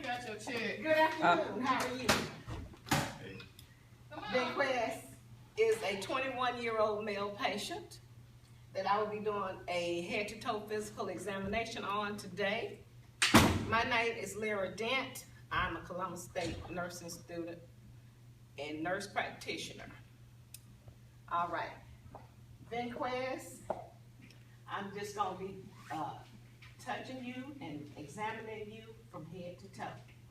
got your check. Good afternoon. How are you? Ben Quest is a 21-year-old male patient that I will be doing a head-to-toe physical examination on today. My name is Lera Dent. I'm a Columbus State nursing student and nurse practitioner. All right, Ben Quest, I'm just going to be touching you and examining you from head to toe,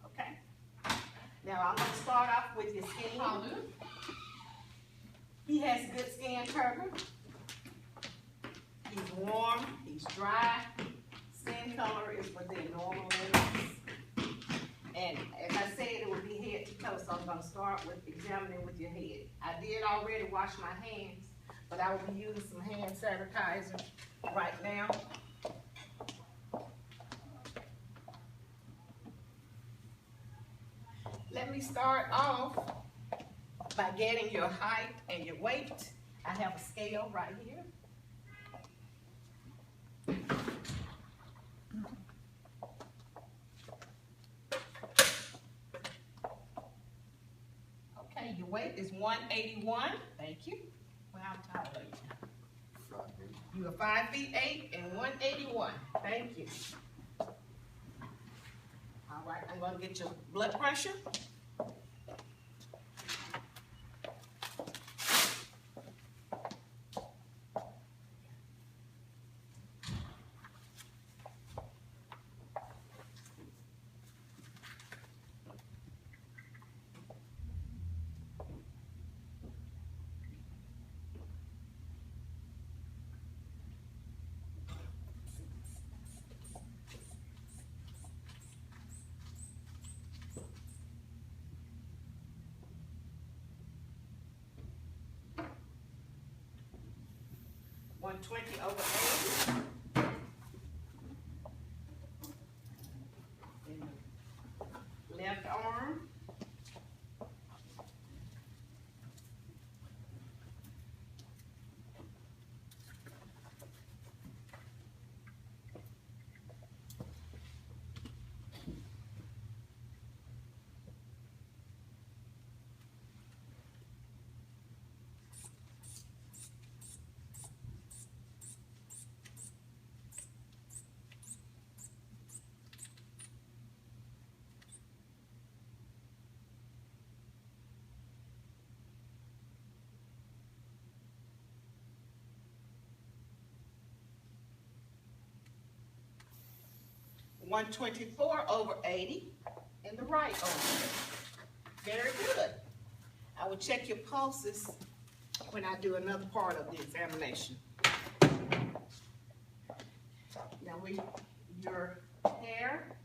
okay? Now I'm going to start off with your skin. He has good skin cover. He's warm, he's dry. Skin color is within normal limits. And as I said, it will be head to toe, so I'm going to start with examining with your head. I did already wash my hands, but I will be using some hand sanitizer right now. Let me start off by getting your height and your weight. I have a scale right here. Okay, your weight is 181. Thank you. Well, how tall are you? You are 5 feet 8 and 181. Thank you. All right, I'm going to get your blood pressure. $120 over 80. Left arm. $124 over 80 in the right arm. Very good. I will check your pulses when I do another part of the examination. Now, your hair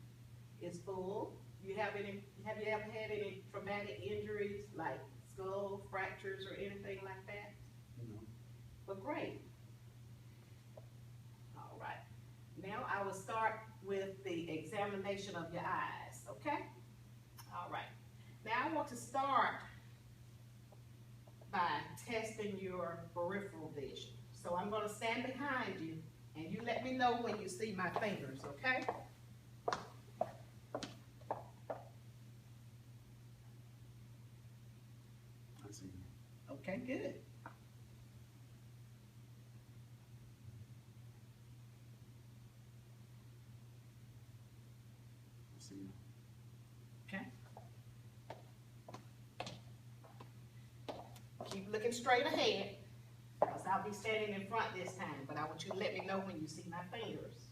is full. Have you ever had any traumatic injuries like skull fractures or anything like that? No. Well, great. All right. Now I will start with the examination of your eyes, okay? All right. Now I want to start by testing your peripheral vision. So I'm going to stand behind you, and you let me know when you see my fingers, okay? I see. Okay, good. Okay. Keep looking straight ahead, because I'll be standing in front this time, but I want you to let me know when you see my fingers.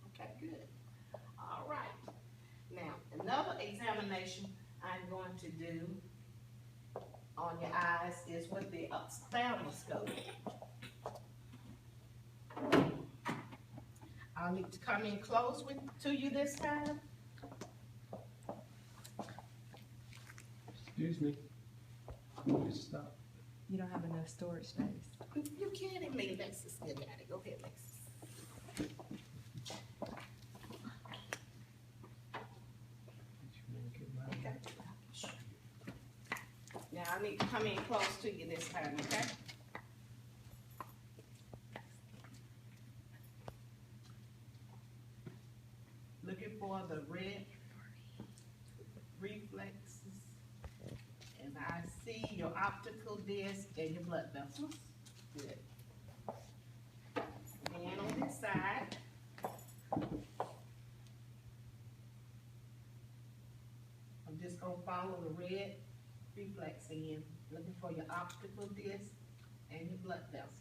Okay, good. All right. Now, another examination I'm going to do on your eyes is with the ophthalmoscope. I'll need to come in close to you this time. Excuse me. Just stop. You don't have enough storage space. You kidding me, Lexus? You got it. Go ahead, Lexus. Okay. Now I need to come in close to you this time, okay? looking for the red reflexes. And I see your optical disc and your blood vessels. Good. And on this side, I'm just gonna follow the red reflex in, looking for your optical disc and your blood vessels.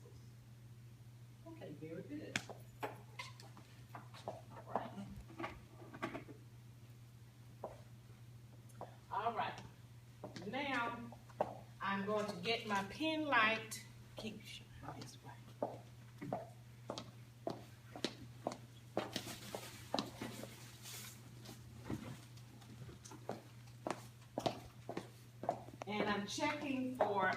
Okay, very good. All right. Now, I'm going to get my pen light. Keep this way. And I'm checking for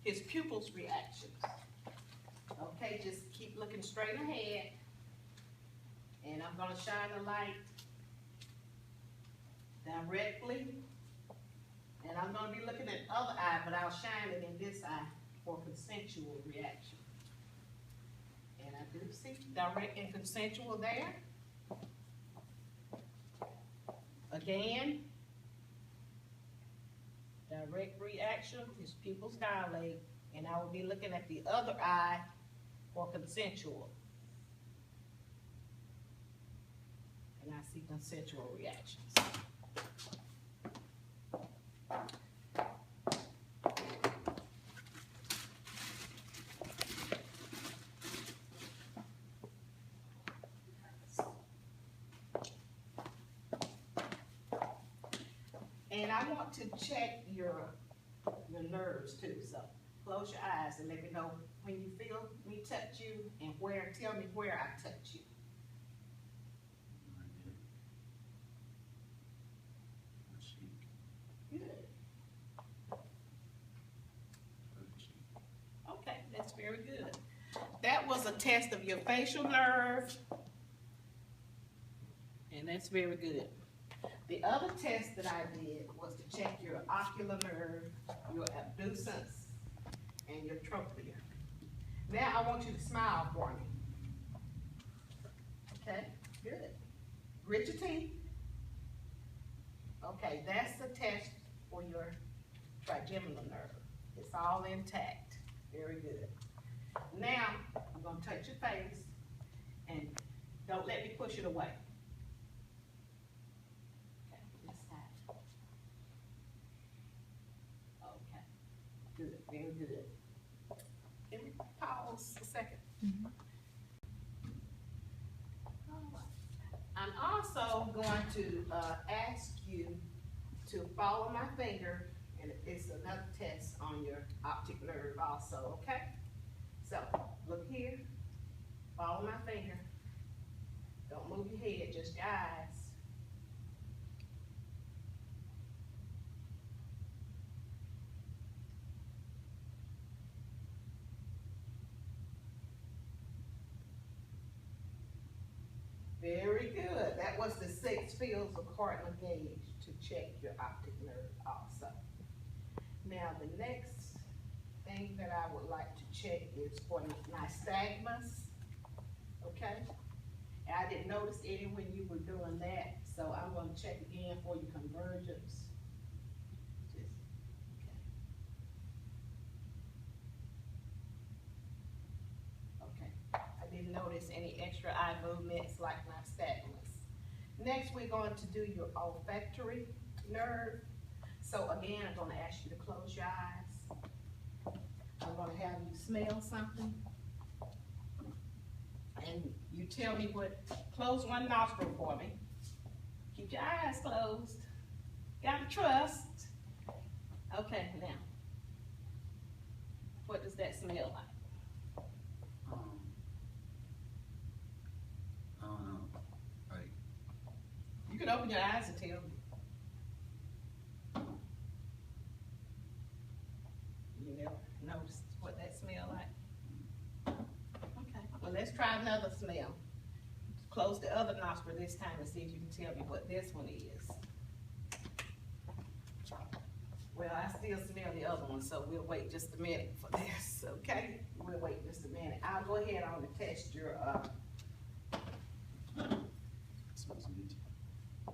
his pupils reactions. Okay, just keep looking straight ahead. And I'm gonna shine the light directly. And I'm gonna be looking at the other eye, but I'll shine it in this eye for consensual reaction. And I do see direct and consensual there. Again, direct reaction, his pupils dilate, and I will be looking at the other eye for consensual. And I see consensual reactions. And I want to check your nerves too, so close your eyes and let me know when you feel me touch you and where, tell me where I touch you. Good. Okay, that's very good. That was a test of your facial nerve, and that's very good. The other test that I did was to check your ocular nerve, your abducens, and your trochlea. Now I want you to smile for me. Okay, good. Grit your teeth. Okay, that's the test for your trigeminal nerve. It's all intact. Very good. Now, I'm going to touch your face, and don't let me push it away. Okay, this side. Okay, good, very good. Can we pause a second? Mm-hmm. All right. I'm also going to ask you to follow my finger, and it's another test on your optic nerve also, okay? So, look here, follow my finger. Don't move your head, just your eyes. Very good. That was the 6 fields of cardinal gauge to check your optic nerve also. Now, the next thing that I would like to check is for nystagmus, okay? And I didn't notice any when you were doing that, so I'm going to check again for your convergence. Just, okay. I didn't notice any extra eye movements like nystagmus. Next, we're going to do your olfactory nerve. So again, I'm going to ask you to close your eyes. I'm going to have you smell something. And you tell me what, close one nostril for me. Keep your eyes closed. Gotta trust. Okay, now, what does that smell like? I don't know. Like, You can open your eyes and tell me. You never noticed what that smell like? Okay, well, let's try another smell. Close the other nostril this time and see if you can tell me what this one is. Well, I still smell the other one, so we'll wait just a minute for this, okay? We'll wait just a minute. I'll go ahead on and test your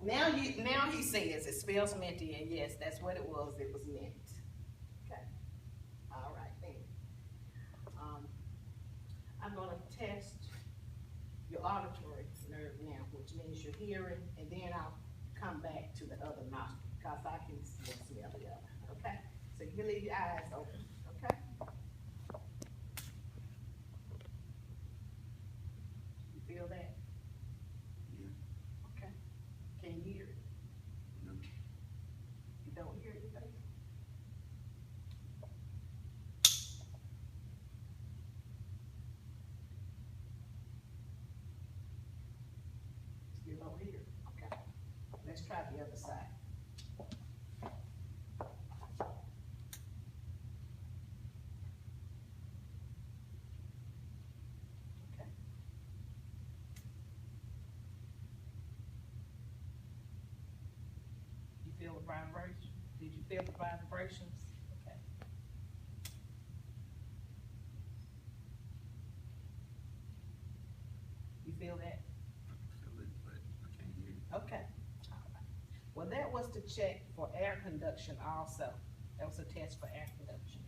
Now he says it spells minty, and yes, that's what it was. It was mint. Okay. All right then. I'm gonna test your auditory nerve now, which means your hearing, and then I'll come back to the other nostril because I can still smell the other. Okay. So you can leave your eyes open. Okay. You feel that? Yeah. Okay. Can you hear it? No. You don't hear anything? Still don't hear it? Okay. Let's try the other side. Okay. You feel the vibration? Did you feel the vibrations? Okay. You feel that? I feel it, but I can't hear it. Okay. All right. Well, that was to check for air conduction also. That was a test for air conduction.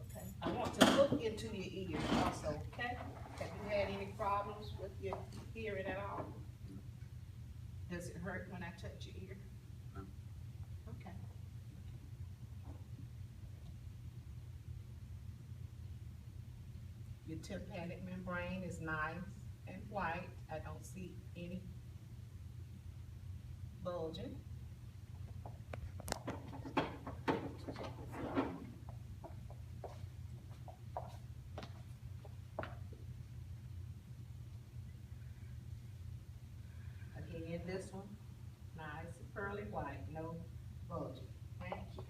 Okay. I want to look into your ears also, okay? Have you had any problems with your hearing at all? Does it hurt when I touch your ear? No. Okay. Your tympanic membrane is nice and white. I don't see any bulging. Again, this one, nice and pearly white, no bulging. Thank you.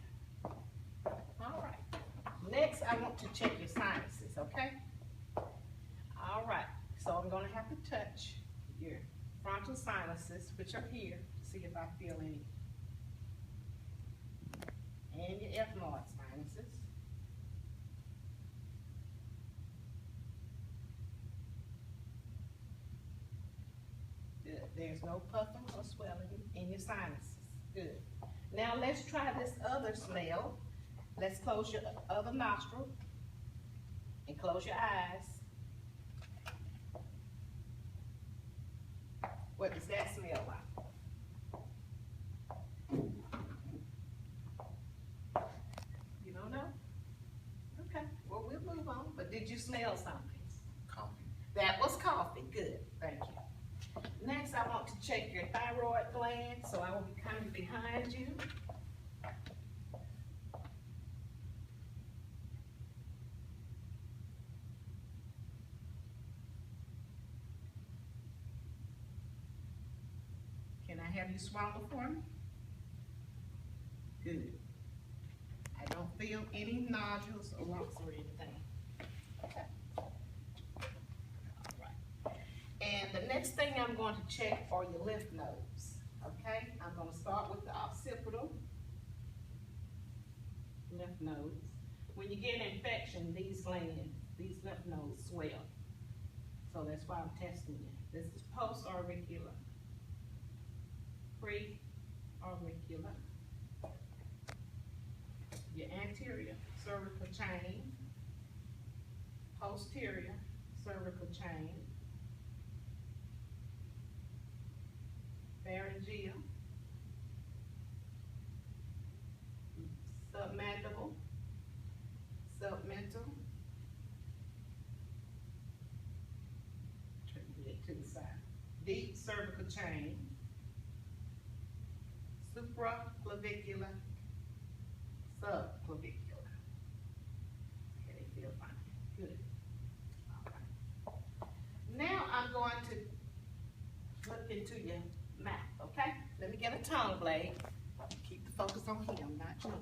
All right. Next, I want to check your sinuses, okay? All right. So I'm going to have to touch your frontal sinuses, which are here, to see if I feel any. And your ethmoid sinuses. Good. There's no puffing or swelling in your sinuses. Good. Now let's try this other smell. Let's close your other nostril and close your eyes. What does that smell like? You don't know? Okay, well, we'll move on. But did you smell something? Coffee. That was coffee. Good, thank you. Next, I want to check your thyroid gland, so I will be coming behind you. Can I have you swallow for me? Good. I don't feel any nodules or lumps or anything. Okay. All right. And the next thing I'm going to check are your lymph nodes. Okay? I'm going to start with the occipital lymph nodes. When you get an infection, these glands, these lymph nodes swell. So that's why I'm testing you. This is post-auricular, pre-auricular, your anterior cervical chain, posterior cervical chain, pharyngeal, submandible, submental, to the side, deep cervical chain, supraclavicular, subclavicular. Okay, they feel fine. Good. All right. Now I'm going to look into your mouth, okay? Let me get a tongue blade. Keep the focus on him, not you.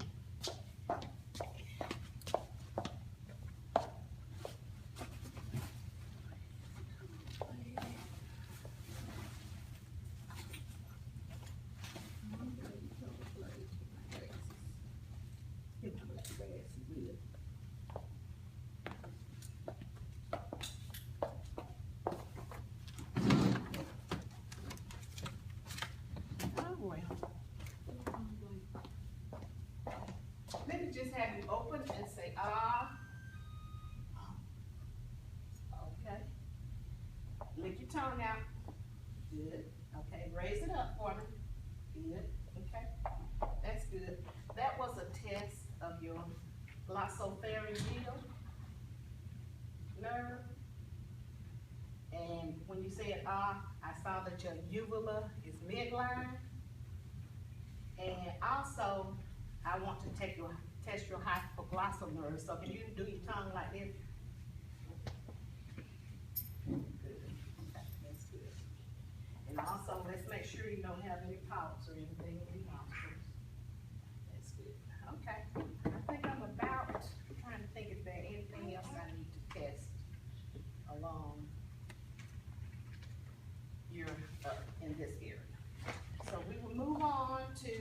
Lick your tongue out. Good. Okay, raise it up for me. Good. Okay, that's good. That was a test of your glossopharyngeal nerve. And when you said I saw that your uvula is midline. And also, I want to test your hypoglossal nerve. So can you do your tongue like this? Good. Okay, that's good. And also, let's make sure you don't have any polyps or anything in your nostrils. That's good. Okay. I think I'm trying to think if there's anything else I need to test along your in this area. So we will move on to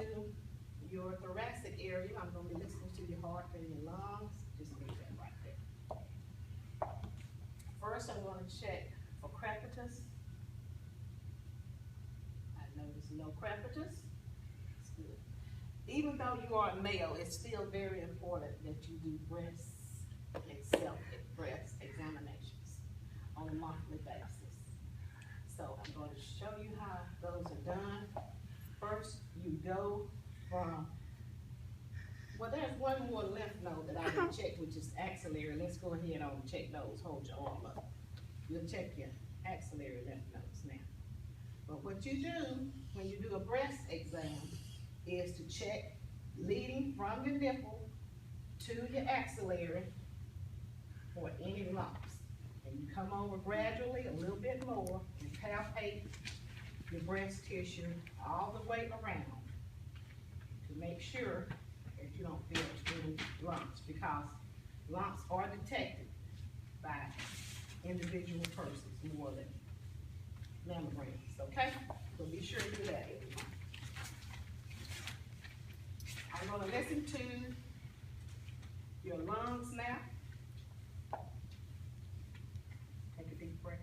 your thoracic area. I'm going to be listening to your heart and your lungs. Just leave that right there. First, I'm going to check for crepitus. I notice no crepitus. It's good. Even though you are a male, it's still very important that you do breast examinations on a monthly basis. So I'm going to show you how those are done. First, you go from, well, there's one more lymph node that I didn't check, which is axillary. Let's go ahead and check those. Hold your arm up. You'll check your axillary lymph nodes now. But what you do when you do a breast exam is to check leading from your nipple to your axillary for any lumps. And you come over gradually, a little bit more, and palpate your breast tissue all the way around to make sure that you don't feel any lumps, because lumps are detected by individual persons more than mammograms, okay? So be sure to do that, everyone. I'm going to listen to your lungs now. Take a deep breath.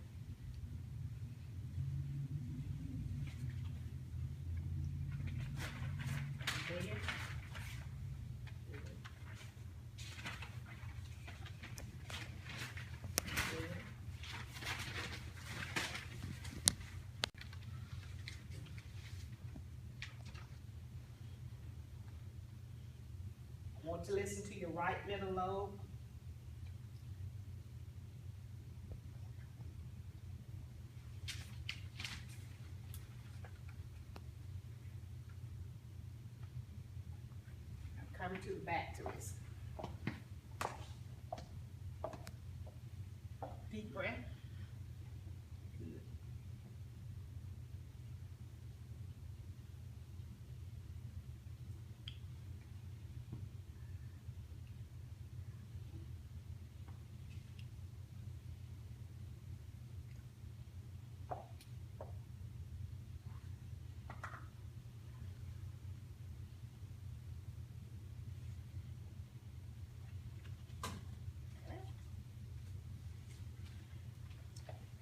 Big it. Good. Good. I want to listen to your right middle lobe. Coming to the back to this. Deep breath. Good.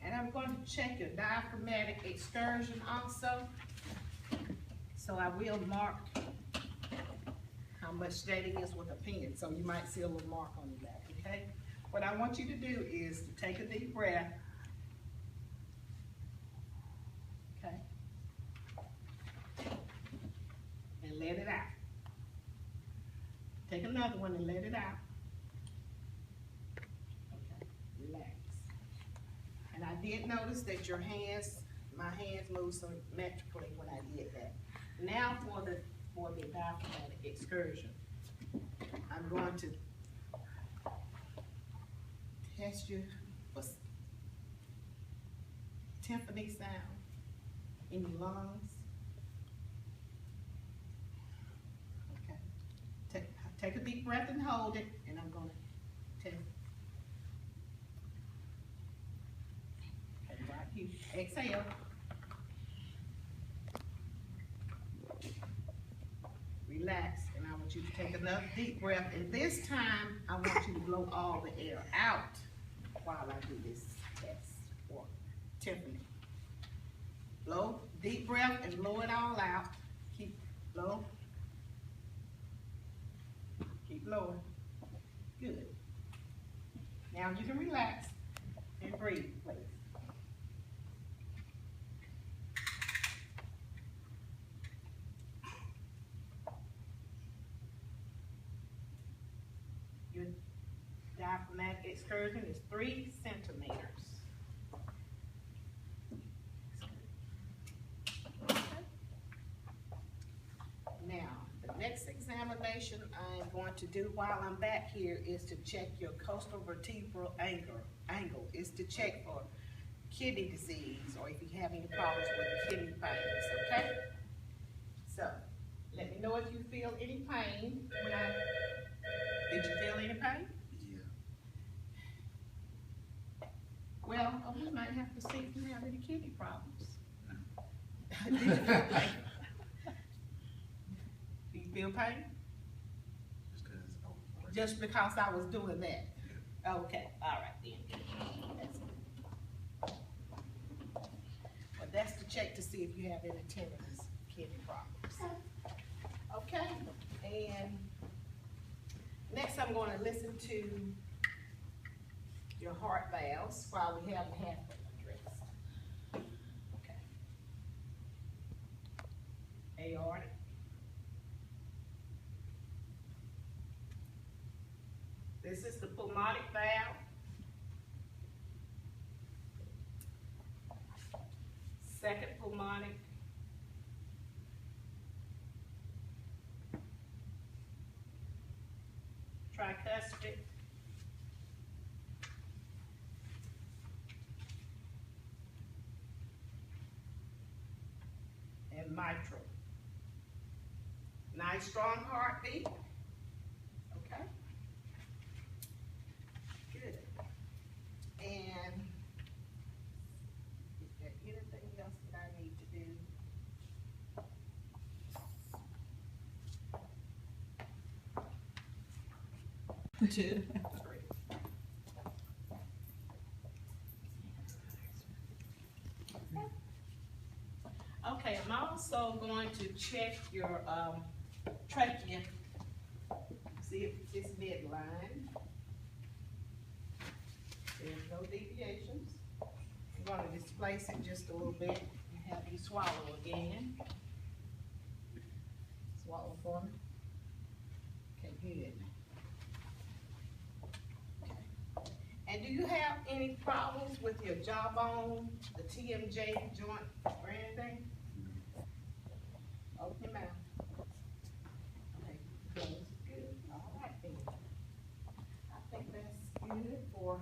And I'm going to check your diaphragmatic excursion also. So I will mark how much that is with a pen. So you might see a little mark on the back, okay? What I want you to do is to take a deep breath. Okay? And let it out. Take another one and let it out. Okay, relax. And I did notice that your hands, my hands moved symmetrically when I did that. Now for the diaphragmatic excursion, I'm going to test you for tympany sound in your lungs. Okay. Take a deep breath and hold it, and I'm going to test. Okay, right here. Exhale. Relax, and I want you to take another deep breath, and this time I want you to blow all the air out while I do this test for tympany. Blow, deep breath, and blow it all out. Keep blow. Keep blowing. Good. Now you can relax and breathe, please. excursion is 3 centimeters. Okay. Now, the next examination I'm going to do while I'm back here is to check your coastal vertebral angle. Is to check for kidney disease or if you have any problems with kidney pains, okay? So, let me know if you feel any pain when did you feel any pain? Yeah. Well, we might have to see if you have any kidney problems. No. Did you feel pain? Do you feel pain? Just because I was working. Just because I was doing that? Yeah. Okay, all right then. That's good. Well, that's to check to see if you have any tenderness, kidney problems. Okay, and next I'm going to listen to your heart valves while we have the half addressed. Okay. Aortic. This is the pulmonic valve. Second pulmonic. Tricuspid. And mitral. Nice strong heartbeat. Okay. Good. And is there anything else that I need to do? 2, 3. Okay, I'm also going to check your trachea. See if it's midline. There's no deviations. I'm going to displace it just a little bit and have you swallow again. Swallow for me. Okay, good. Okay. And do you have any problems with your jawbone, the TMJ joint, or anything? Open your mouth. Okay, good. All right then. I think that's good for.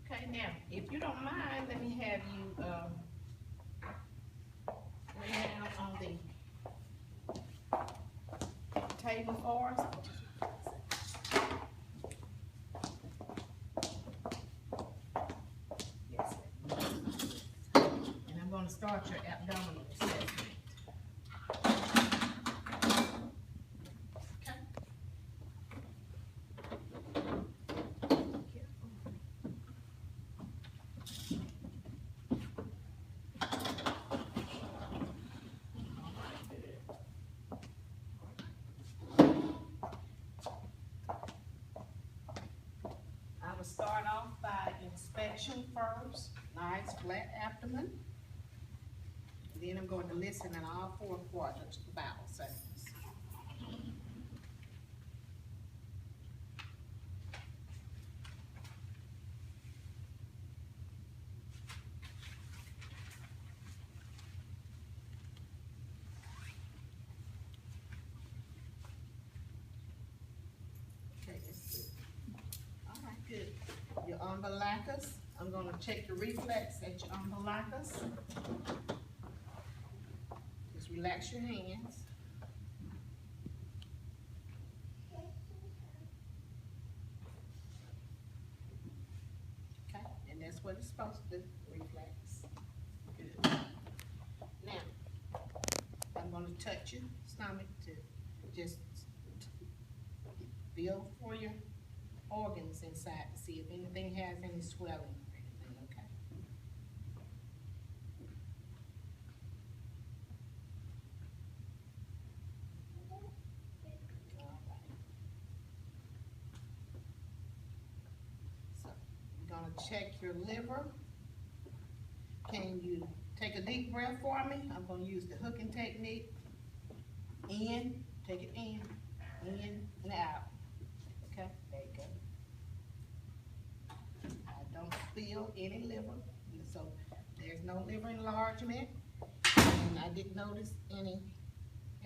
Okay, now, if you don't mind, let me have you lay down on the table for us. Yes. And I'm going to start your abdominal assessment. Okay. I will start off by inspection first. Nice flat abdomen. And then I'm going to listen in all 4 quadrants of the bowel segments. Okay, that's good. All right, good. Your umbilicus, I'm going to check your reflex at your umbilicus. Just relax your hands. Okay, and that's what it's supposed to do, reflex. Good. Now, I'm going to touch your stomach to just feel for your organs inside to see if anything has any swelling or anything, okay? All right. So, I'm gonna check your liver. Can you take a deep breath for me? I'm gonna use the hooking technique. In, take it in and out. Okay, there you go. don't feel any liver, so there's no liver enlargement, and I didn't notice any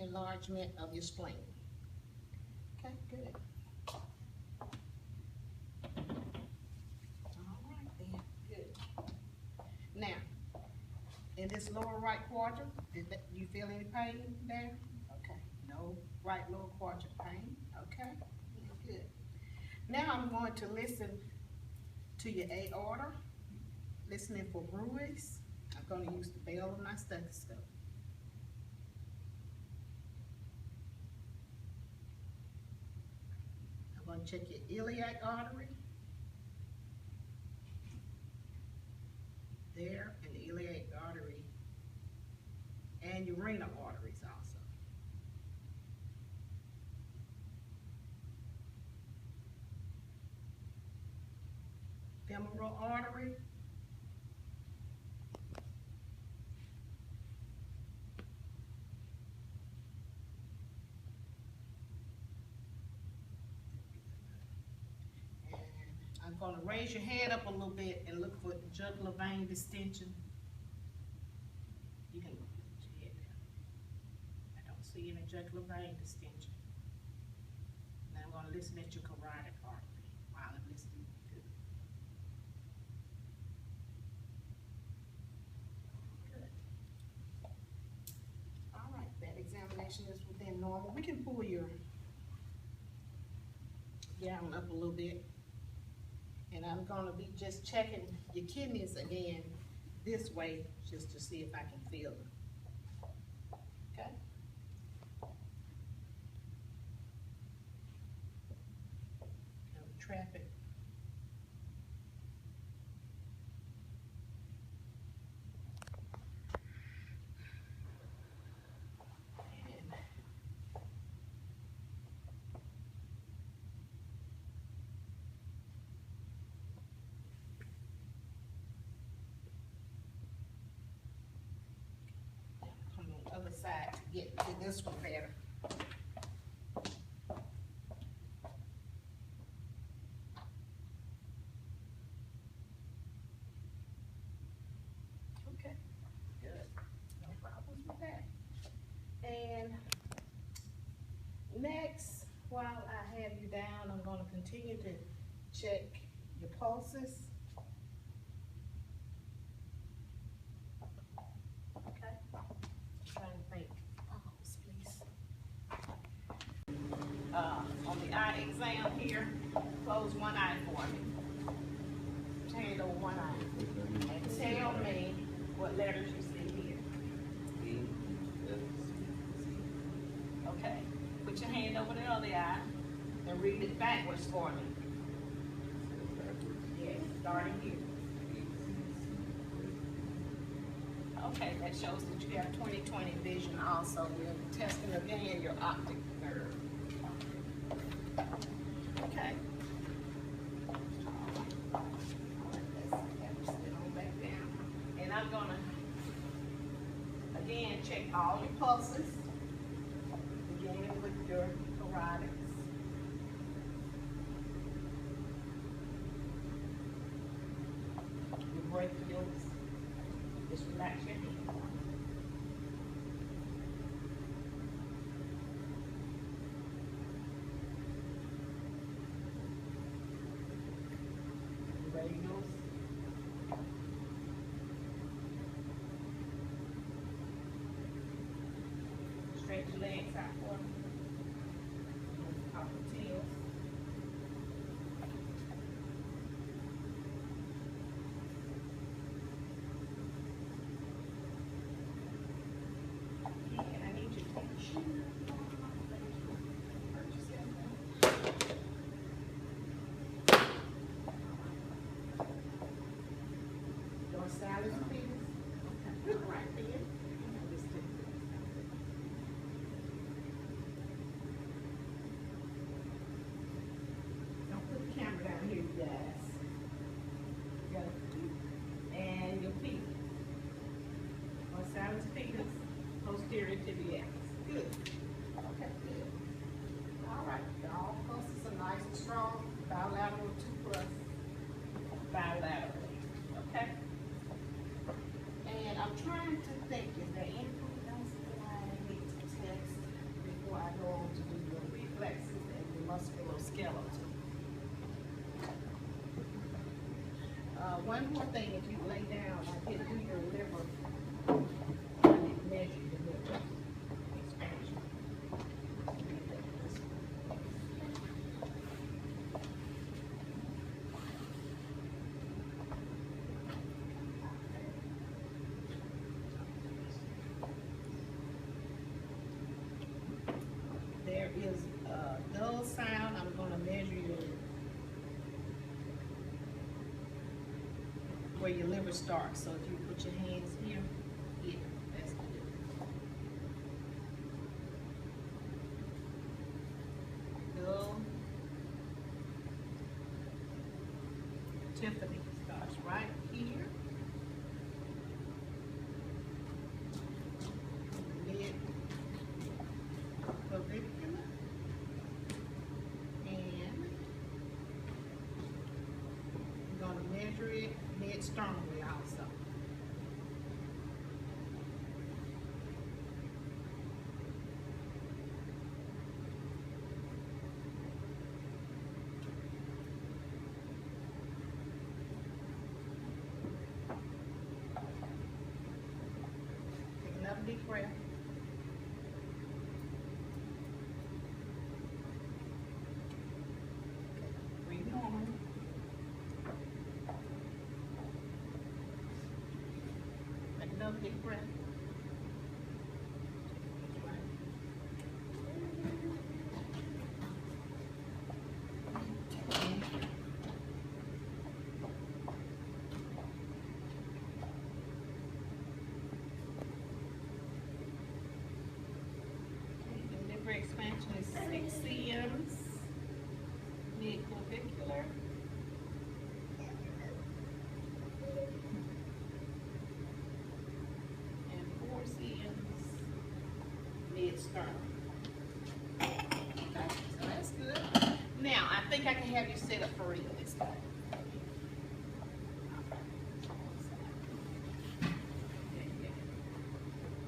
enlargement of your spleen. Okay, good. All right then, good. Now, in this lower right quadrant, do you feel any pain there? Okay, no right lower quadrant pain, okay, good. Now I'm going to listen to your aorta, listening for bruits. I'm going to use the bell of my stethoscope. I'm going to check your iliac artery. There, in the iliac artery, and your renal arteries also. Femoral artery. And I'm going to raise your head up a little bit and look for jugular vein distension. You can put your head down. I don't see any jugular vein distension. Now I'm going to listen at your carotid artery while I'm listening to it. Good. All right, that examination is within normal. We can pull your gown up a little bit. And I'm going to be just checking your kidneys again this way, just to see if I can feel them. Okay? Now trap it. Other side to get to this one better. Okay, good. No problems with that. And next, while I have you down, I'm going to continue to check your pulses. On the eye exam here, close one eye for me. Hand over one eye. And tell me what letters you see here. E, F, C. Okay. Put your hand over the other eye and read it backwards for me. Backwards. Yes, starting here. Okay, that shows that you have 20/20 vision also. We're testing again your optic nerve. Okay. Let's sit on back down. And I'm gonna again check all your pulses, beginning with your carotids. Your brachials. Just relax your hand. Radials. Stretch your legs out for me. Cockatiels. And I need you to take your shoe. Salad, please. Okay. Right there. trying to think, is there anything else that I need to test before I go on to do your reflexes and your musculoskeletal? One more thing, if you lay down, I did do your liver. I did measure your liver expansion. There is a dull sound. I'm going to measure where your liver starts. So if you put your hands here, that's good. Dull. Tiffany starts right here. Mid clavicular. And I'm going to measure it mid-sternally also. Take another deep breath. Breathe normally. Take another deep breath. The liver expansion is 6 cms, mid-clavicular. And 4 cms, mid-sternum. Okay, so that's good. Now, I think I can have you sit up for real this time.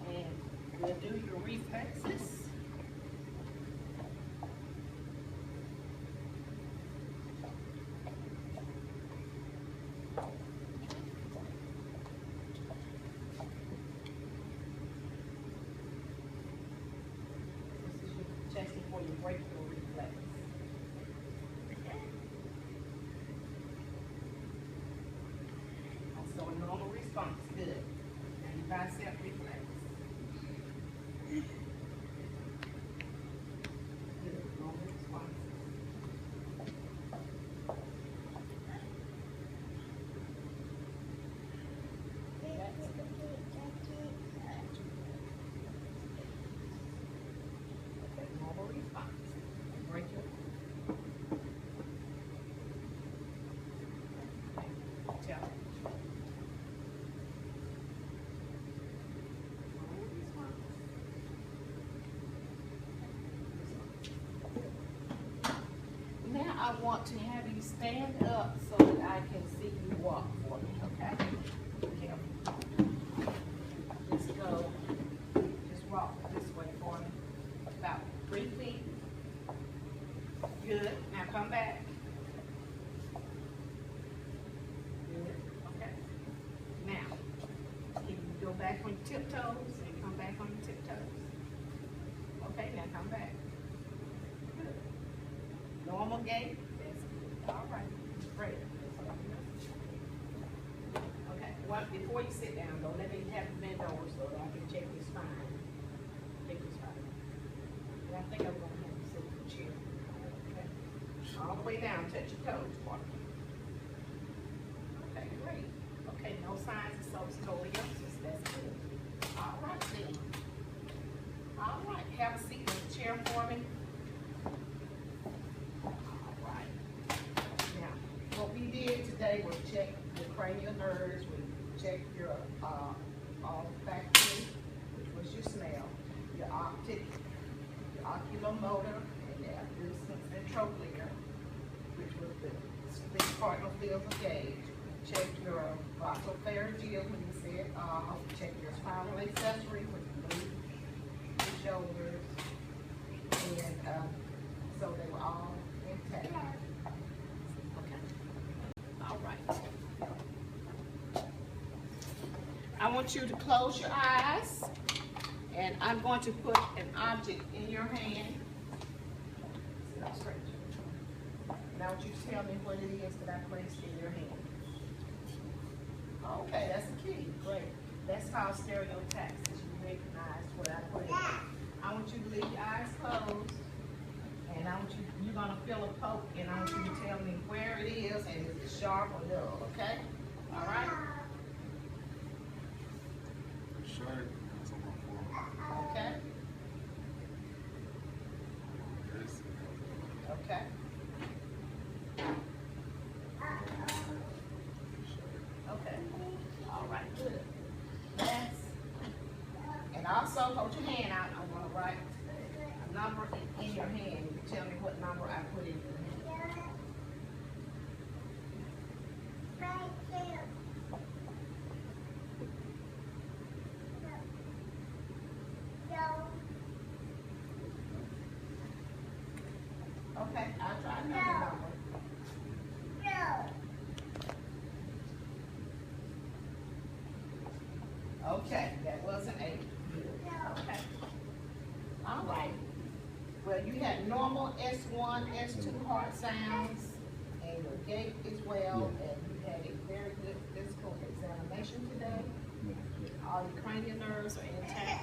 And we'll do your reflexes. This is your testing for your brachial reflex. Also a normal response, good. And your bicep reflex. Good, normal response. Okay, normal response. Brachial. Tell. Normal response. Now I want to have you stand up so that I can see you walk for me, okay? Careful. Just go, just walk this way for me. About 3 feet. Good. Now come back. Good. Okay. Now, can you go back on your tiptoes and come back on your tiptoes? Okay, now come back. Good. Normal gait. That's good. All right. Great. Okay. Well, before you sit down, though, let me have you bend over so that I can check your spine. Check your spine. And I think I'm going to have you sit in the chair. Okay. All the way down. Touch your toes. Walk. Okay, great. Okay, no signs of scoliosis. That's good. All right, then. All right. Have a seat in the chair for me. All right. Now, what we did today was check your cranial nerves. We checked your olfactory, which was your smell, your optic, your oculomotor, and your abducens and trochlea, which was the cardinal fields of gauge. Check your glossopharyngeal when you said check your spinal accessory, which moved the shoulders, and so they were all intact. Okay. All right. I want you to close your eyes, and I'm going to put an object in your hand. Sit up straight. Now I want you to tell me what it is that I placed in your hand. Okay, that's the key. Great. That's called stereotaxis. You recognize what I put in. I want you to leave your eyes closed, and I want you, you're gonna feel a poke, and I want you to tell me where it is, and is it sharp or dull, okay? All right? Sharp. That's on my forearm. Okay? This. Okay. Okay. All right, good. That's, and also hold your hand out. I want to write a number in your hand. You tell me what number I put in your hand. Okay, I'll try another number. Okay, that was an 8. Okay. All right. Well, you had normal S1, S2 heart sounds, and your gait as well, and you had a very good physical examination today. All your cranial nerves are intact.